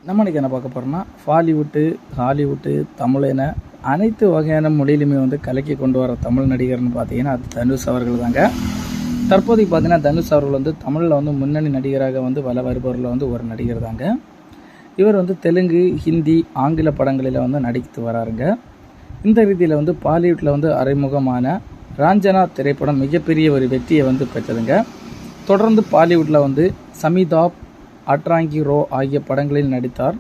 நம்ம இன்றைக்கி என்ன பார்க்க போகிறோம்னா பாலிவுட்டு, ஹாலிவுட்டு, தமிழ் என அனைத்து வகையான மொழியிலுமே வந்து கலக்கி கொண்டு வர தமிழ் நடிகர்னு பார்த்தீங்கன்னா அது தனுஷ் அவர்கள் தாங்க. தற்போதைக்கு பார்த்தீங்கன்னா தனுஷ் அவர்கள் வந்து தமிழில் வந்து முன்னணி நடிகராக வந்து வல வருபவரில் வந்து ஒரு நடிகர் தாங்க. இவர் வந்து தெலுங்கு, ஹிந்தி, ஆங்கில படங்களில் வந்து நடித்து வராருங்க. இந்த ரீதியில் வந்து பாலிவுட்டில் வந்து அறிமுகமான ராஞ்சனா திரைப்படம் மிகப்பெரிய ஒரு வெற்றியை வந்து பெற்றதுங்க. தொடர்ந்து பாலிவுட்டில் வந்து சமிதாப், அட்ராங்கி ரோ ஆகிய படங்களில் நடித்தார்.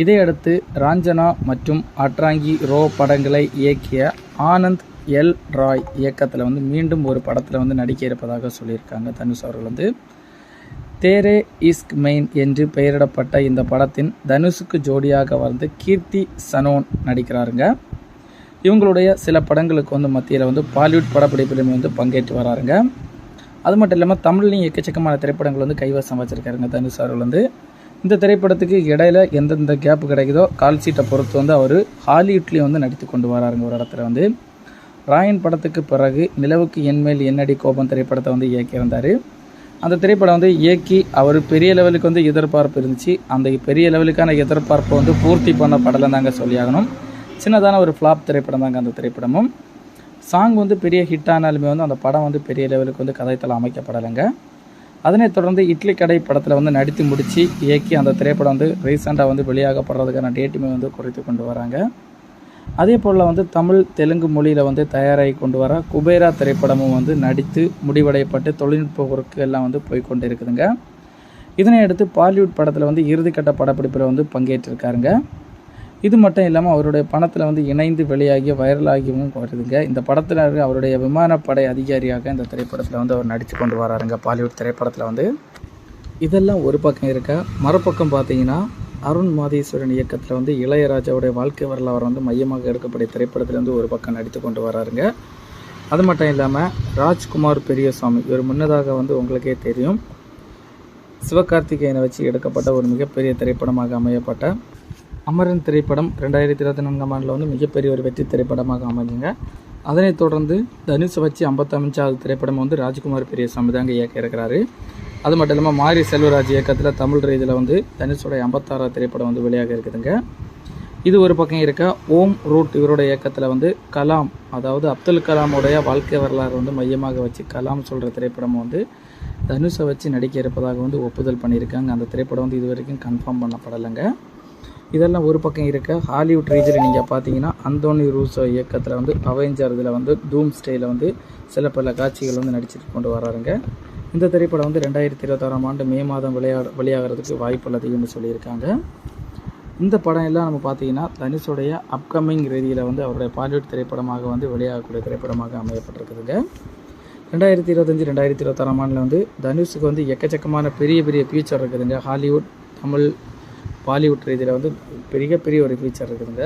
இதையடுத்து ராஞ்சனா மற்றும் அட்ராங்கி ரோ படங்களை இயக்கிய ஆனந்த் எல் ராய் இயக்கத்தில் வந்து மீண்டும் ஒரு படத்தில் வந்து நடிக்க இருப்பதாக சொல்லியிருக்காங்க தனுஷ் அவர்கள். வந்து தேரே இஸ்க் மெயின் என்று பெயரிடப்பட்ட இந்த படத்தின் தனுஷுக்கு ஜோடியாக வந்து கீர்த்தி சனோன் நடிக்கிறாருங்க. இவங்களுடைய சில படங்களுக்கு வந்து மத்தியில் வந்து பாலிவுட் படப்பிடிப்பிலுமே வந்து பங்கேற்று வராருங்க. அது மட்டும் இல்லாமல் தமிழ்லையும் எக்கச்சக்கமான திரைப்படங்கள் வந்து கைவசம் வச்சுருக்காருங்க தனுஷ் அவர்கள். வந்து இந்த திரைப்படத்துக்கு இடையில எந்தெந்த கேப்பு கிடைக்குதோ கால் சீட்டை பொறுத்து வந்து அவர் ஹாலிவுட்லேயும் வந்து நடித்து கொண்டு வராருங்க. ஒரு இடத்துல வந்து ராயன் படத்துக்கு பிறகு நிலவுக்கு என்மேல் என்னடி கோபம் திரைப்படத்தை வந்து இயக்கியிருந்தார். அந்த திரைப்படம் வந்து இயக்கி அவர் பெரிய லெவலுக்கு வந்து எதிர்பார்ப்பு இருந்துச்சு. அந்த பெரிய லெவலுக்கான எதிர்பார்ப்பை வந்து பூர்த்தி பண்ண படலை தாங்க சொல்லியாகணும். சின்னதான ஒரு ஃப்ளாப் திரைப்படம் தாங்க அந்த திரைப்படமும். சாங் வந்து பெரிய ஹிட் ஆனாலுமே வந்து அந்த படம் வந்து பெரிய லெவலுக்கு வந்து கதைத்தளம் அமைக்கப்படலைங்க. அதனைத் தொடர்ந்து இட்லி கடை படத்தில் வந்து நடித்து முடித்து இயக்கி அந்த திரைப்படம் வந்து ரீசெண்டாக வந்து வெளியாகப்படுறதுக்கான டேட்டுமே வந்து குறைத்து கொண்டு வராங்க. அதே போல் வந்து தமிழ், தெலுங்கு மொழியில் வந்து தயாராகி கொண்டு வர குபேரா திரைப்படமும் வந்து நடித்து முடிவடையப்பட்டு தொழில்நுட்ப ஒர்க்கு எல்லாம் வந்து போய்கொண்டு இருக்குதுங்க. இதனை அடுத்து பாலிவுட் படத்தில் வந்து இறுதிக்கட்ட படப்பிடிப்பில் வந்து பங்கேற்றிருக்காருங்க. இது மட்டும் இல்லாமல் அவருடைய பணத்தில் வந்து இணைந்து வெளியாகி வைரலாகியும் வருதுங்க. இந்த படத்தில் அவருடைய விமானப்படை அதிகாரியாக இந்த திரைப்படத்தில் வந்து அவர் நடித்து கொண்டு வராருங்க பாலிவுட் திரைப்படத்தில் வந்து. இதெல்லாம் ஒரு பக்கம் இருக்க, மறுபக்கம் பார்த்தீங்கன்னா அருண் மாதேஸ்வரன் இயக்கத்தில் வந்து இளையராஜாவுடைய வாழ்க்கை வரலாறு வந்து மையமாக எடுக்கப்பட்ட திரைப்படத்தில் வந்து ஒரு பக்கம் நடித்து கொண்டு வராருங்க. அது மட்டும் இல்லாமல் ராஜ்குமார் பெரியசாமி இவர் முன்னதாக வந்து உங்களுக்கே தெரியும் சிவகார்த்திகேயனை வச்சு எடுக்கப்பட்ட ஒரு மிகப்பெரிய திரைப்படமாக அமையப்பட்ட அமரன் திரைப்படம் 2024ஆம் ஆண்டில் வந்து மிகப்பெரிய ஒரு வெற்றி திரைப்படமாக அமைஞ்சுங்க. அதனைத் தொடர்ந்து தனுஷை வச்சு 55வது திரைப்படம் வந்து ராஜ்குமார் பெரியசாமி தாங்க இயக்க இருக்கிறாரு. அது மட்டும் இல்லாமல் மாரி செல்வராஜ் இயக்கத்தில் தமிழ் ரீதியில் வந்து தனுஷோடைய 56வது திரைப்படம் வந்து வெளியாக இருக்குதுங்க. இது ஒரு பக்கம் இருக்க, ஓம் ரூட் இவருடைய இயக்கத்தில் வந்து கலாம், அதாவது அப்துல் கலாமுடைய வாழ்க்கை வரலாறு வந்து மையமாக வச்சு கலாம் சொல்கிற திரைப்படம் வந்து தனுஷை வச்சு நடிக்க இருப்பதாக வந்து ஒப்புதல் பண்ணியிருக்காங்க. அந்த திரைப்படம் வந்து இது வரைக்கும் கன்ஃபார்ம் பண்ணப்படலைங்க. இதெல்லாம் ஒரு பக்கம் இருக்க, ஹாலிவுட் ரீஜனில் நீங்கள் பார்த்தீங்கன்னா அந்தோனி ரூசோ இயக்கத்தில் வந்து அவெஞ்சர் இதில் வந்து டூம் ஸ்டேயில் வந்து சில பல காட்சிகள் வந்து நடிச்சுட்டு கொண்டு வராருங்க. இந்த திரைப்படம் வந்து 2026ஆம் ஆண்டு மே மாதம் வெளியாகிறதுக்கு வாய்ப்பு அதிகம்னு சொல்லியிருக்காங்க. இந்த படம் எல்லாம் நம்ம பார்த்தீங்கன்னா தனுஷோடைய அப்கமிங் ரீதியில் வந்து அவருடைய பாலிவுட் திரைப்படமாக வந்து வெளியாகக்கூடிய திரைப்படமாக அமையப்பட்டிருக்குதுங்க. 2025, 2026ஆம் ஆண்டில் வந்து தனுஷுக்கு வந்து எக்கச்சக்கமான பெரிய பெரிய ஃபியூச்சர் இருக்குதுங்க. ஹாலிவுட், தமிழ், பாலிவுட் ரீதியில் வந்து பெரிய ஒரு ஃபீச்சர் இருக்குதுங்க.